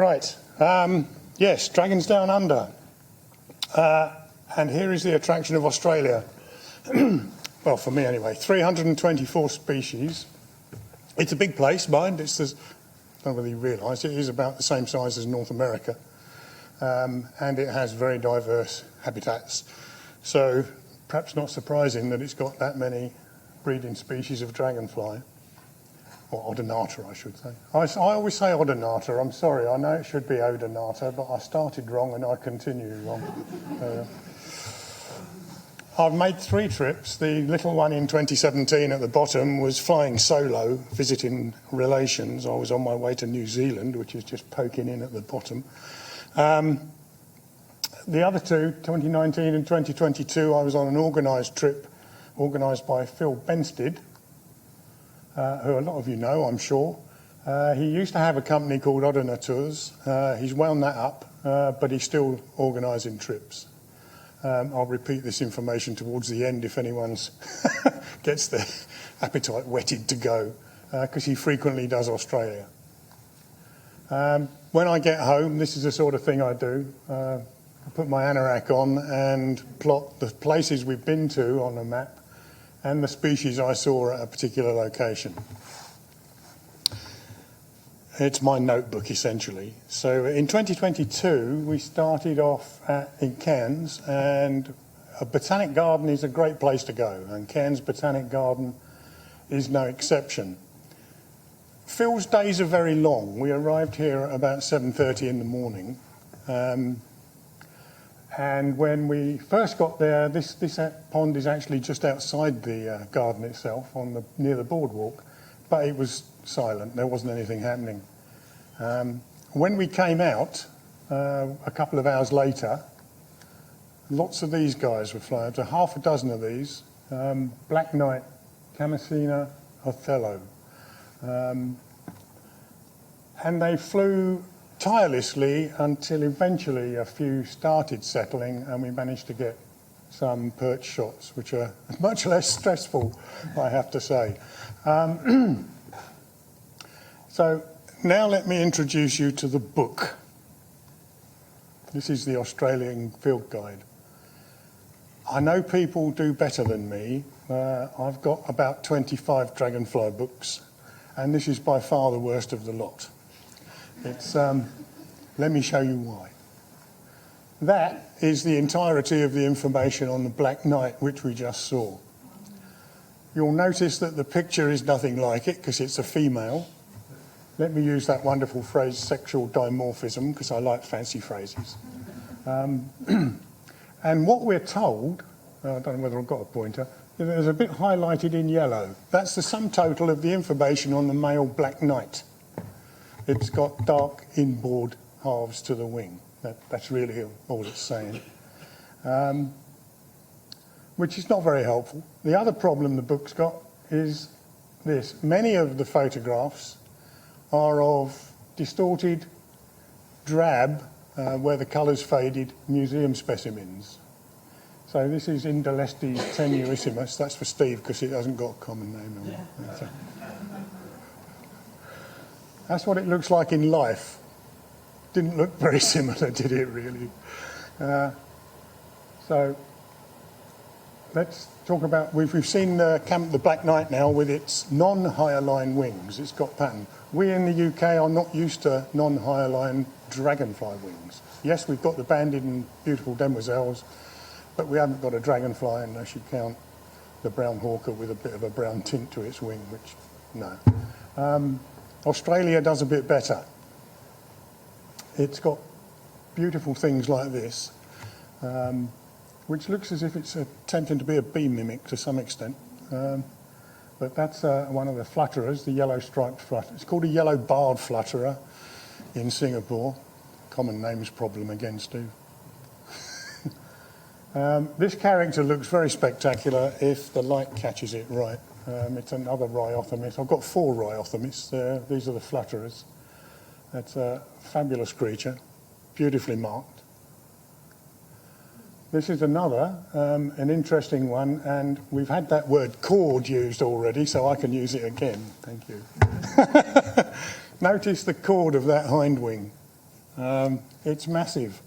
Right, yes, Dragons Down Under. And here is the attraction of Australia. Well, for me anyway, 324 species. It's a big place, mind. I don't know whether you realise, it is about the same size as North America. And it has very diverse habitats. So perhaps not surprising that it's got that many breeding species of dragonfly. Or odonata, I should say. I always say odonata. I'm sorry, I know it should be odonata, but I started wrong and I continue wrong. I've made 3 trips. The little one in 2017 at the bottom was flying solo, visiting relations. I was on my way to New Zealand, which is just poking in at the bottom. The other 2, 2019 and 2022, I was on an organised trip, organised by Phil Benstead, who a lot of you know, I'm sure. He used to have a company called Odona Tours. He's wound that up, but he's still organising trips. I'll repeat this information towards the end if anyone's gets their appetite whetted to go, because he frequently does Australia. When I get home, this is the sort of thing I do. I put my anorak on and plot the places we've been to on a map and the species I saw at a particular location. It's my notebook, essentially. So in 2022, we started off in Cairns, and a botanic garden is a great place to go, and Cairns Botanic Garden is no exception. Phil's days are very long. We arrived here at about 7:30 in the morning. And when we first got there, this pond is actually just outside the garden itself, near the boardwalk, but it was silent. There wasn't anything happening. When we came out, a couple of hours later, lots of these guys were flying. So half a dozen of these, Black Knight, Camasina, Othello. And they flew tirelessly until eventually a few started settling and we managed to get some perch shots, which are much less stressful, I have to say. So now let me introduce you to the book. This is the Australian Field Guide. I know people do better than me. I've got about 25 dragonfly books, and this is by far the worst of the lot. It's, let me show you why. That is the entirety of the information on the Black Knight, which we just saw. You'll notice that the picture is nothing like it because it's a female. Let me use that wonderful phrase, sexual dimorphism, because I like fancy phrases. And what we're told, I don't know whether I've got a pointer, there's a bit highlighted in yellow. That's the sum total of the information on the male Black Knight. It's got dark inboard halves to the wing. That's really all it's saying, which is not very helpful. The other problem the book's got is this. Many of the photographs are of distorted, drab, where the colour's faded, museum specimens. So this is Indolestes tenuissimus. That's for Steve because it hasn't got a common name. Yeah. That's what it looks like in life. Didn't look very similar, did it really? So let's talk about, we've seen the Black Knight now with its non-higher line wings. It's got pattern. We in the UK are not used to non-higher line dragonfly wings. Yes, we've got the banded and beautiful demoiselles, but we haven't got a dragonfly unless you count the brown hawker with a bit of a brown tint to its wing, which, no. Australia does a bit better. It's got beautiful things like this, which looks as if it's attempting to be a bee mimic to some extent. But that's one of the flutterers, the yellow striped flutterer. It's called a yellow barred flutterer in Singapore. Common names problem again, Steve. This character looks very spectacular if the light catches it right. It's another Rhyothermis. I've got 4 Rhyothermis. These are the flutterers. That's a fabulous creature, beautifully marked. This is another, an interesting one, and we've had that word cord used already, so I can use it again. Thank you. Notice the cord of that hind wing. It's massive.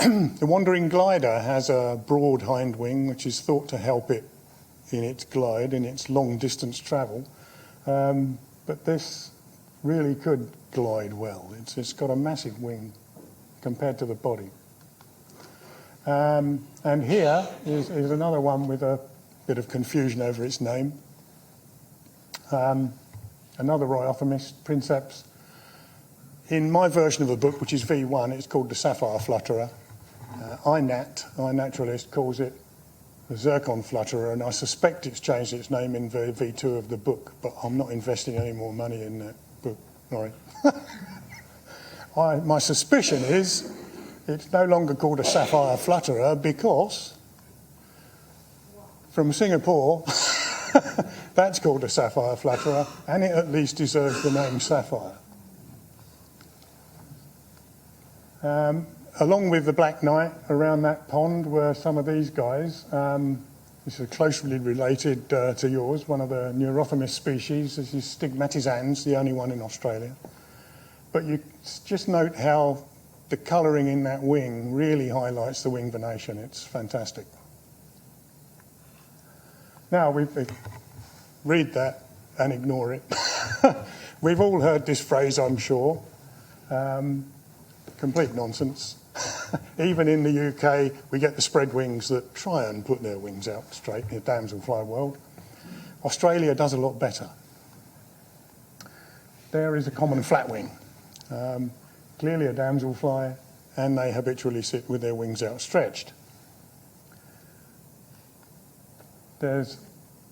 The wandering glider has a broad hind wing, which is thought to help it in its glide, in its long distance travel. But this really could glide well. It's got a massive wing compared to the body. And here is another one with a bit of confusion over its name. Another Rhyothemis, Princeps. In my version of the book, which is V1, it's called the sapphire flutterer. iNaturalist, calls it the zircon flutterer, and I suspect it's changed its name in V2 of the book, but I'm not investing any more money in that book. Sorry. My suspicion is it's no longer called a sapphire flutterer because from Singapore, that's called a sapphire flutterer, and it at least deserves the name sapphire. Along with the black knight, around that pond were some of these guys. This is closely related to yours, one of the Neurothemis species. This is Stigmatizans, the only one in Australia. But you just note how the colouring in that wing really highlights the wing venation. It's fantastic. Now, we read that and ignore it. We've all heard this phrase, I'm sure. Complete nonsense. Even in the UK, we get the spread wings that try and put their wings out straight in the damselfly world. Australia does a lot better. There is a common flatwing, clearly a damselfly, and they habitually sit with their wings outstretched. There's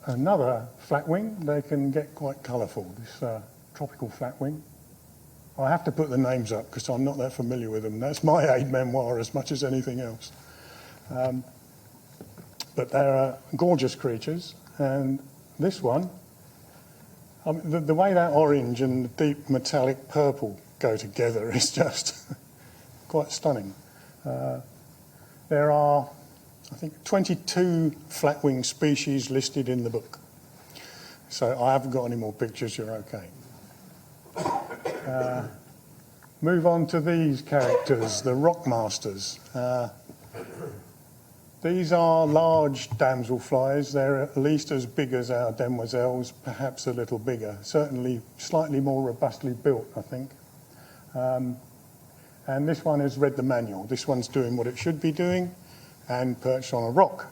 another flatwing. They can get quite colourful, this tropical flatwing. I have to put the names up because I'm not that familiar with them. That's my aid memoir as much as anything else. But they're gorgeous creatures. And this one, I mean, the way that orange and the deep metallic purple go together is just quite stunning. There are, I think, 22 flatwing species listed in the book. So I haven't got any more pictures, you're okay. Move on to these characters, the rockmasters. These are large damselflies. They're at least as big as our demoiselles, perhaps a little bigger. Certainly slightly more robustly built, I think. And this one has read the manual. This one's doing what it should be doing and perched on a rock.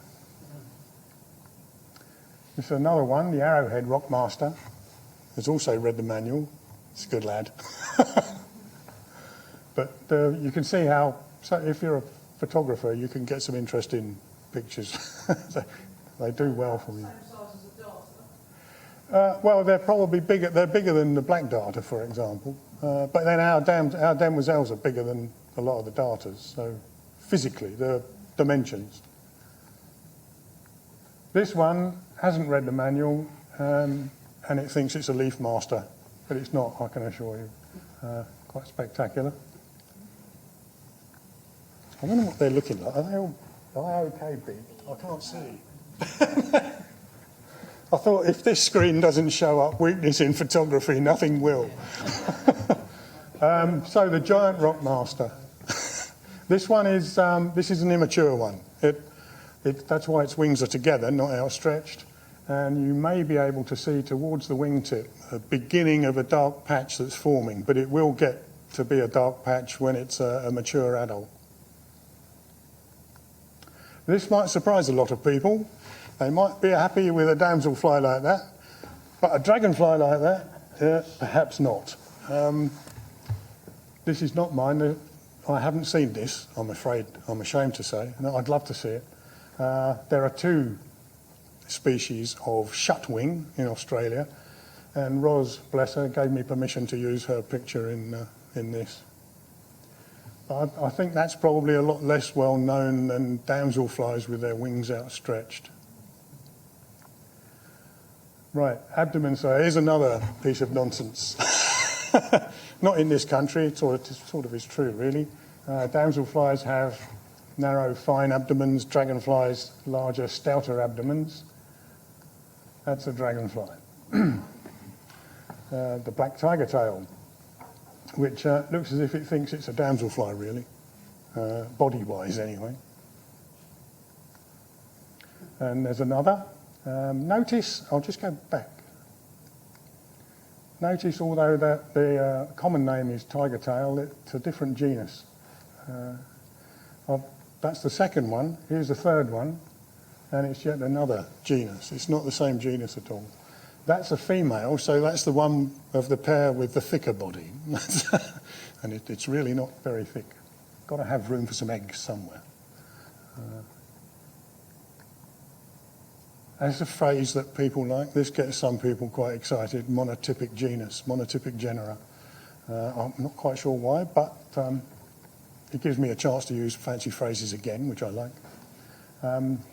This is another one, the arrowhead rockmaster, has also read the manual. It's a good lad. But you can see how, so if you're a photographer, you can get some interesting pictures. They do well for you. Same size as a darter? Well, they're probably bigger. They're bigger than the black darter, for example. But then our demoiselles are bigger than a lot of the darters. So physically, the dimensions. This one hasn't read the manual, and it thinks it's a leaf master. But it's not, I can assure you. Quite spectacular. I wonder what they're looking like. Are they okay big? I can't see. I thought if this screen doesn't show up weakness in photography, nothing will. So the giant rockmaster. This one is, this is an immature one. That's why its wings are together, not outstretched. And you may be able to see towards the wingtip a beginning of a dark patch that's forming, but it will get to be a dark patch when it's a mature adult. This might surprise a lot of people. They might be happy with a damselfly like that, but a dragonfly like that, perhaps not. This is not mine. I haven't seen this, I'm afraid. I'm ashamed to say. No, I'd love to see it. There are two species of shutwing in Australia, and Ros, bless her, gave me permission to use her picture in this. I think that's probably a lot less well known than damselflies with their wings outstretched. Right, abdomen. So here's another piece of nonsense. Not in this country, it sort of is true, really. Damselflies have narrow, fine abdomens, dragonflies larger, stouter abdomens. That's a dragonfly. The black tiger tail. which looks as if it thinks it's a damselfly, really, body-wise anyway. And there's another. Notice, I'll just go back. Notice, although the common name is tiger tail, it's a different genus. That's the second one. Here's the third one, and it's yet another genus. It's not the same genus at all. That's a female, so that's the one of the pair with the thicker body. And it's really not very thick. Got to have room for some eggs somewhere. That's a phrase that people like. This gets some people quite excited. Monotypic genus, monotypic genera. I'm not quite sure why, but it gives me a chance to use fancy phrases again, which I like.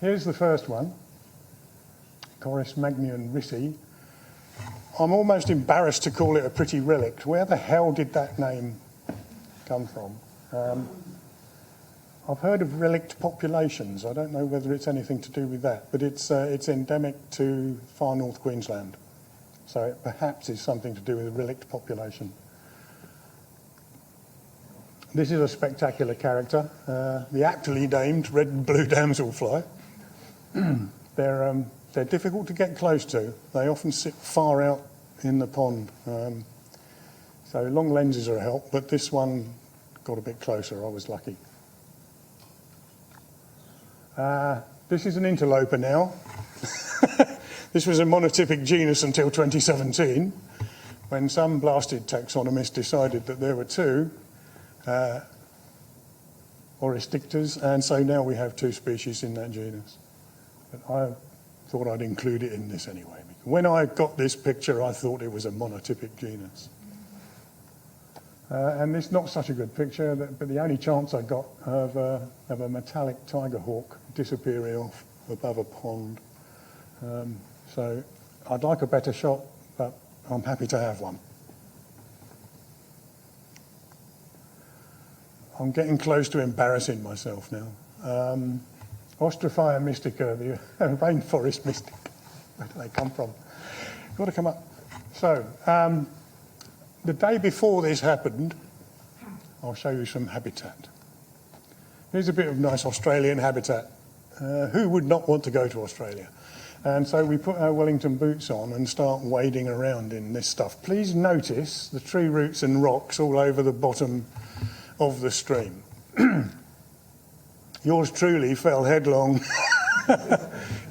Here's the first one, Coris magnion rissi. I'm almost embarrassed to call it a pretty relic. Where the hell did that name come from? I've heard of relict populations. I don't know whether it's anything to do with that, but it's endemic to far north Queensland. So it perhaps is something to do with a relict population. This is a spectacular character, the aptly named red and blue damselfly. They're difficult to get close to. They often sit far out in the pond. So long lenses are a help, but this one got a bit closer. I was lucky. This is an interloper now. This was a monotypic genus until 2017, when some blasted taxonomist decided that there were two Oristictors, and so now we have two species in that genus. But I thought I'd include it in this anyway. When I got this picture, I thought it was a monotypic genus. And it's not such a good picture, but the only chance I got of a metallic tiger hawk disappearing off above a pond. So I'd like a better shot, but I'm happy to have one. I'm getting close to embarrassing myself now. Ostrophyia mystica, the rainforest mystic. Where do they come from? Got to come up. So, the day before this happened, I'll show you some habitat. Here's a bit of nice Australian habitat. Who would not want to go to Australia? And so we put our Wellington boots on and start wading around in this stuff. Please notice the tree roots and rocks all over the bottom of the stream. Yours truly fell headlong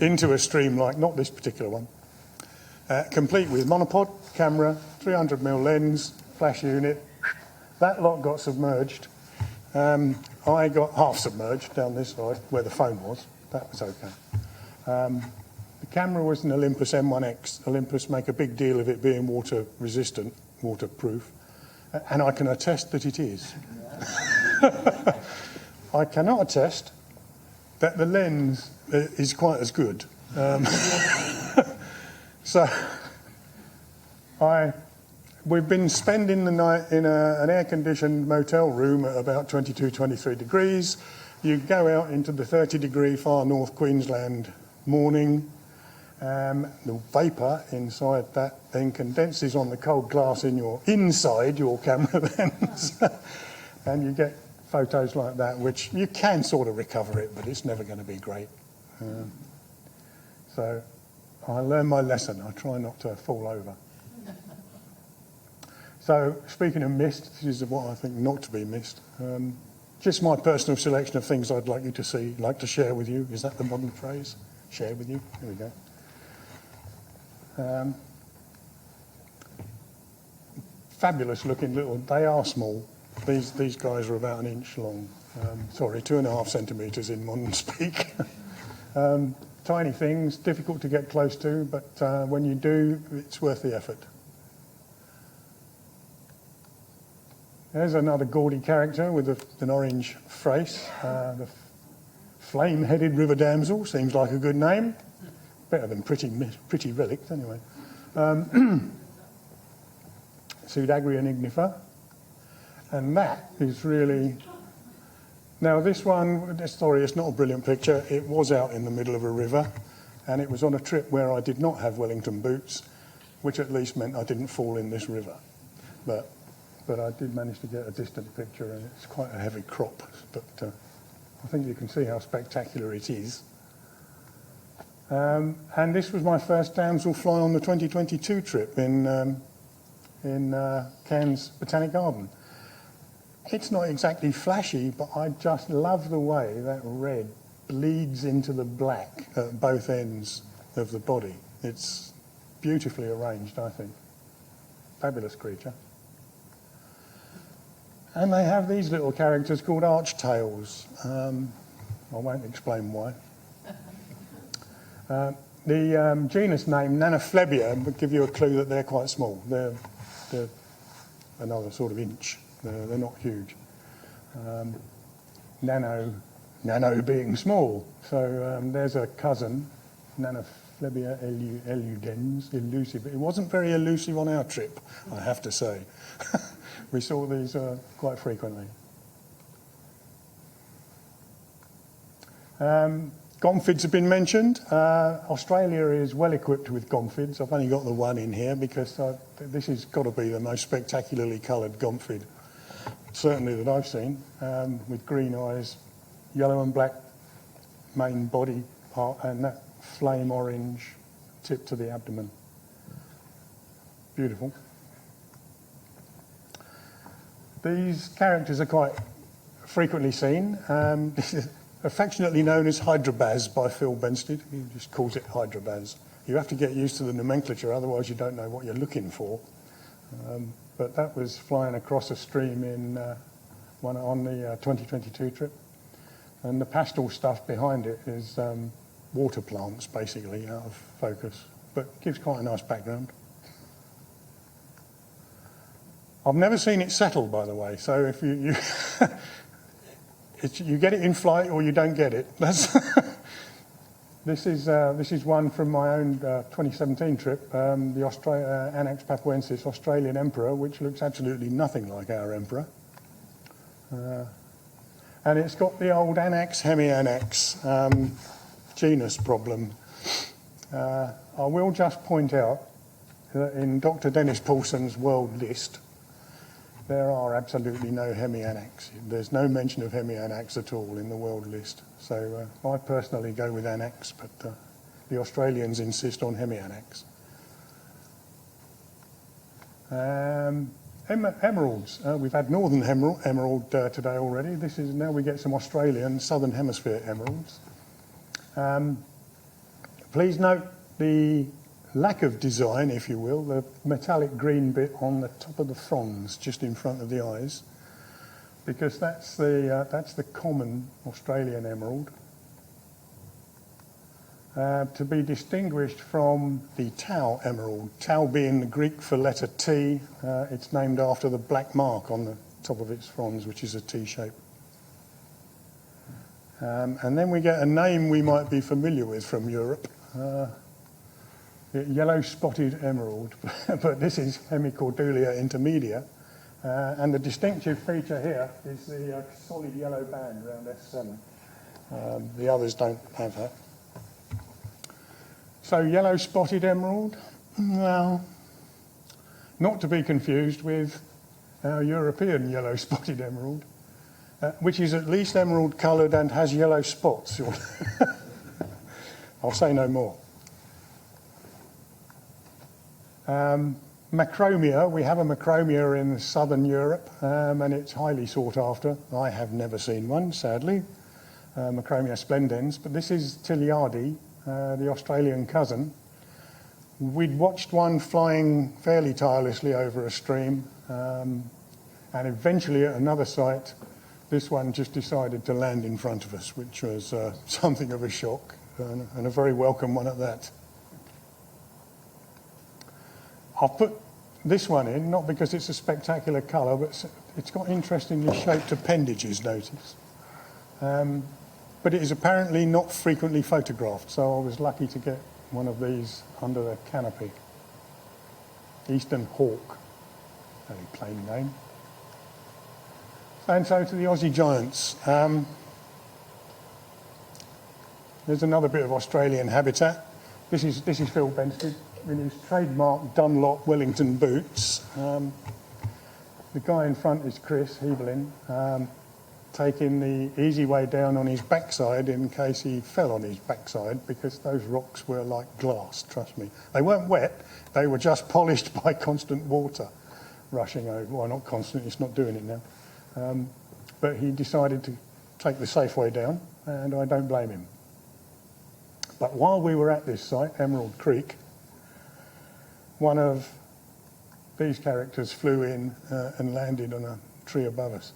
into a stream like, not this particular one, complete with monopod, camera, 300mm lens, flash unit. That lot got submerged. I got half submerged down this side where the phone was. That was okay. The camera was an Olympus M1X. Olympus make a big deal of it being water resistant, waterproof, and I can attest that it is. I cannot attest that the lens is quite as good. So we've been spending the night in an air-conditioned motel room at about 22, 23 degrees. You go out into the 30-degree far north Queensland morning. The vapour inside that then condenses on the cold glass inside your camera lens. And you get photos like that, which you can sort of recover it, but it's never going to be great. So I learned my lesson. I try not to fall over. So speaking of missed, this is what I think not to be missed. Just my personal selection of things I'd like you to see, like to share with you. Is that the modern phrase? Share with you? There we go. Fabulous looking little, they are small. These guys are about 1 inch long. Sorry, 2.5 centimetres in modern speak. Tiny things, difficult to get close to, but when you do, it's worth the effort. There's another gaudy character with an orange face. The flame-headed river damsel seems like a good name. Better than pretty relics, anyway. Pseudagrion ignifer. And that is really... Now this one, sorry, it's not a brilliant picture. It was out in the middle of a river, and it was on a trip where I did not have Wellington boots, which at least meant I didn't fall in this river. But but I did manage to get a distant picture, and it's quite a heavy crop, but I think you can see how spectacular it is. And this was my first damselfly on the 2022 trip in Cairns Botanic Garden. It's not exactly flashy, but I just love the way that red bleeds into the black at both ends of the body. It's beautifully arranged, I think. Fabulous creature. And they have these little characters called archtails. I won't explain why. The genus name, Nanophlebia, would give you a clue that they're quite small. They're another sort of inch. They're not huge. Nano being small. So there's a cousin, Nanophlebia eludens, elusive. It wasn't very elusive on our trip, I have to say. We saw these quite frequently. Gomphids have been mentioned. Australia is well equipped with gomphids. I've only got the one in here because this has got to be the most spectacularly coloured gomphid, certainly that I've seen, with green eyes, yellow and black main body part, and that flame orange tip to the abdomen. Beautiful. These characters are quite frequently seen. This is affectionately known as Hydrobaz by Phil Benstead. He just calls it Hydrobaz. You have to get used to the nomenclature, otherwise you don't know what you're looking for. But that was flying across a stream on the 2022 trip. And the pastel stuff behind it is water plants, basically, out of focus, but gives quite a nice background. I've never seen it settle, by the way, so if you get it in flight or you don't get it. This is one from my own 2017 trip, the Anax papuensis, Australian emperor, which looks absolutely nothing like our emperor. And it's got the old Anax hemianax genus problem. I will just point out that in Dr. Dennis Paulson's world list, there are absolutely no hemianax. There's no mention of hemianax at all in the world list. So I personally go with anax, but the Australians insist on hemianax. Emeralds. We've had northern emerald today already. Now we get some Australian southern hemisphere emeralds. Please note the lack of design, if you will, the metallic green bit on the top of the fronds, just in front of the eyes, because that's the common Australian emerald. To be distinguished from the Tau emerald, Tau being the Greek for letter T, it's named after the black mark on the top of its fronds, which is a T shape. And then we get a name we might be familiar with from Europe, yellow spotted emerald, but this is Hemicordulia intermedia, and the distinctive feature here is the solid yellow band around S7. The others don't have that. So yellow spotted emerald, well, not to be confused with our European yellow spotted emerald, which is at least emerald coloured and has yellow spots. I'll say no more. Macromia, we have a macromia in southern Europe, and it's highly sought after. I have never seen one, sadly, Macromia splendens, but this is Tiliardi, the Australian cousin. We'd watched one flying fairly tirelessly over a stream, and eventually at another site, this one just decided to land in front of us, which was something of a shock, and a very welcome one at that. I've put this one in, not because it's a spectacular colour, but it's got interestingly shaped appendages, notice. But it is apparently not frequently photographed, so I was lucky to get one of these under the canopy. Eastern hawk, very plain name. And so to the Aussie giants. There's another bit of Australian habitat. This is Phil Benstead in his trademark Dunlop Wellington boots. the guy in front is Chris Heebelin, taking the easy way down on his backside in case he fell on his backside, because those rocks were like glass, trust me. They weren't wet, they were just polished by constant water rushing over. Well, not constant, it's not doing it now. But he decided to take the safe way down, and I don't blame him. But while we were at this site, Emerald Creek, one of these characters flew in and landed on a tree above us.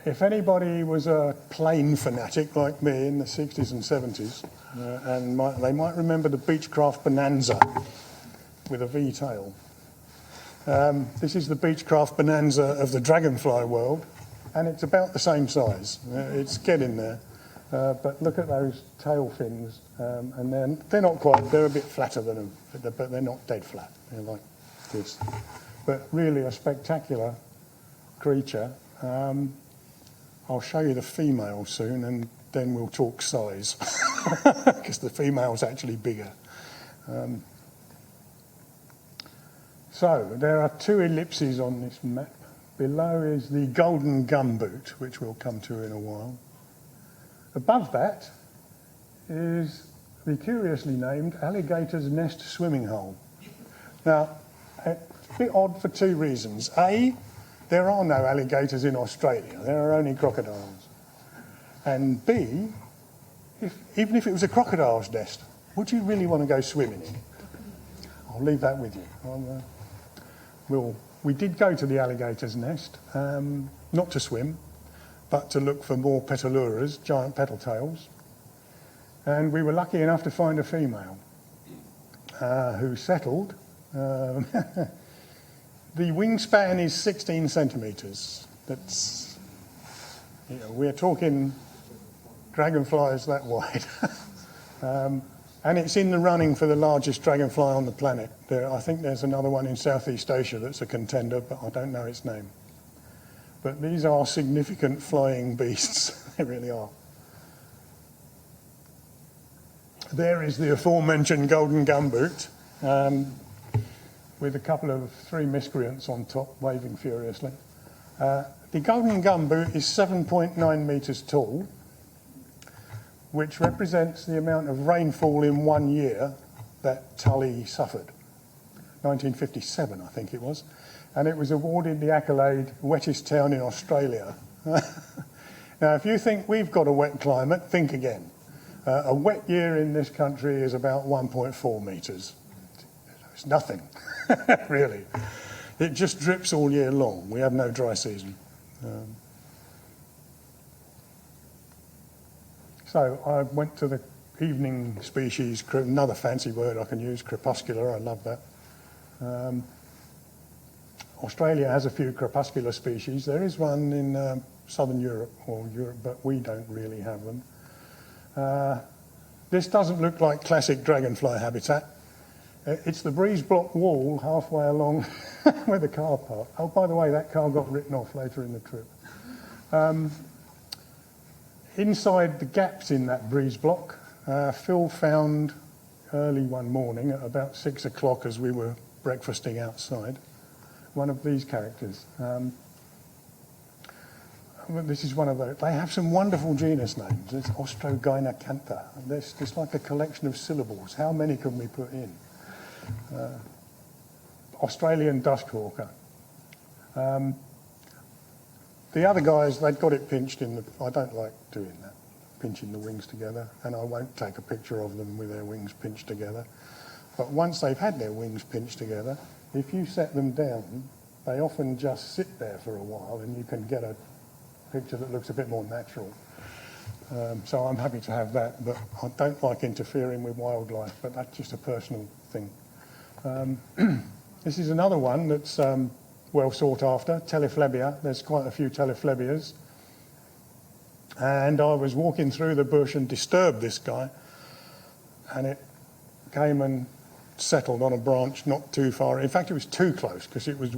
If anybody was a plane fanatic like me in the 60s and 70s, they might remember the Beechcraft Bonanza with a V tail. This is the Beechcraft Bonanza of the Dragonfly world, and it's about the same size. It's getting there. But look at those tail fins, and they're not quite, they're a bit flatter than them, but they're not dead flat. They're like this. But really a spectacular creature. I'll show you the female soon, and then we'll talk size, because the female's actually bigger. So there are two ellipses on this map. Below is the golden gumboot, which we'll come to in a while. Above that is the curiously named Alligator's Nest swimming hole. Now, it's a bit odd for two reasons. A, there are no alligators in Australia. There are only crocodiles. And B, even if it was a crocodile's nest, would you really want to go swimming in it? I'll leave that with you. We did go to the alligator's nest, not to swim, but to look for more Petalurus, giant petal tails. And we were lucky enough to find a female who settled. The wingspan is 16 centimetres. That's, we're talking dragonflies that wide. And it's in the running for the largest dragonfly on the planet. I think there's another one in Southeast Asia that's a contender, but I don't know its name. But these are significant flying beasts. They really are. There is the aforementioned golden gumboot, with a couple of three miscreants on top waving furiously. The golden gumboot is 7.9 metres tall, which represents the amount of rainfall in 1 year that Tully suffered. 1957, I think it was. And it was awarded the accolade, wettest town in Australia. Now, if you think we've got a wet climate, think again. A wet year in this country is about 1.4 metres. It's nothing, really. It just drips all year long. We have no dry season. So I went to the evening species, another fancy word I can use, crepuscular, I love that. Australia has a few crepuscular species. There is one in southern Europe, but we don't really have them. This doesn't look like classic dragonfly habitat. It's the breeze block wall halfway along where the car parked. Oh, by the way, that car got written off later in the trip. Inside the gaps in that breeze block, Phil found early one morning at about 6 o'clock as we were breakfasting outside, one of these characters. This is one of those. They have some wonderful genus names. It's Ostrogynacantha. It's like a collection of syllables. How many can we put in? Australian duskhawker. The other guys, they'd got it pinched in the... I don't like doing that, pinching the wings together, and I won't take a picture of them with their wings pinched together. But once they've had their wings pinched together, if you set them down, they often just sit there for a while, and you can get a picture that looks a bit more natural. So I'm happy to have that, but I don't like interfering with wildlife, but that's just a personal thing. This is another one that's well sought after, Teleflebia. There's quite a few Teleflebias. And I was walking through the bush and disturbed this guy, and it came and settled on a branch not too far. In fact, it was too close because it was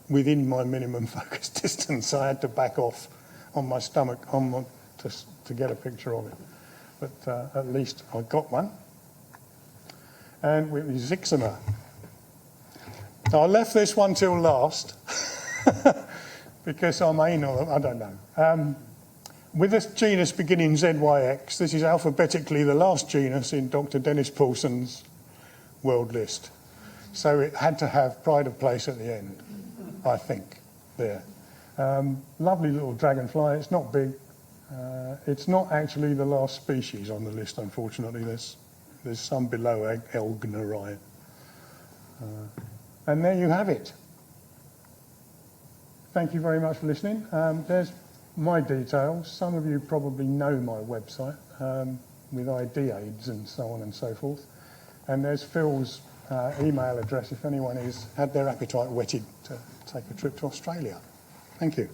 within my minimum focus distance. So I had to back off on my stomach to get a picture of it. But at least I got one. And it was Zixima. I left this one till last because I'm anal, I don't know. With a genus beginning ZYX, this is alphabetically the last genus in Dr. Dennis Paulson's world list. So it had to have pride of place at the end, I think, there. Lovely little dragonfly, it's not big. It's not actually the last species on the list, unfortunately. There's some below Elgneri. And there you have it. Thank you very much for listening. There's my details. Some of you probably know my website with ID aids and so on and so forth. And there's Phil's email address if anyone has had their appetite whetted to take a trip to Australia. Thank you.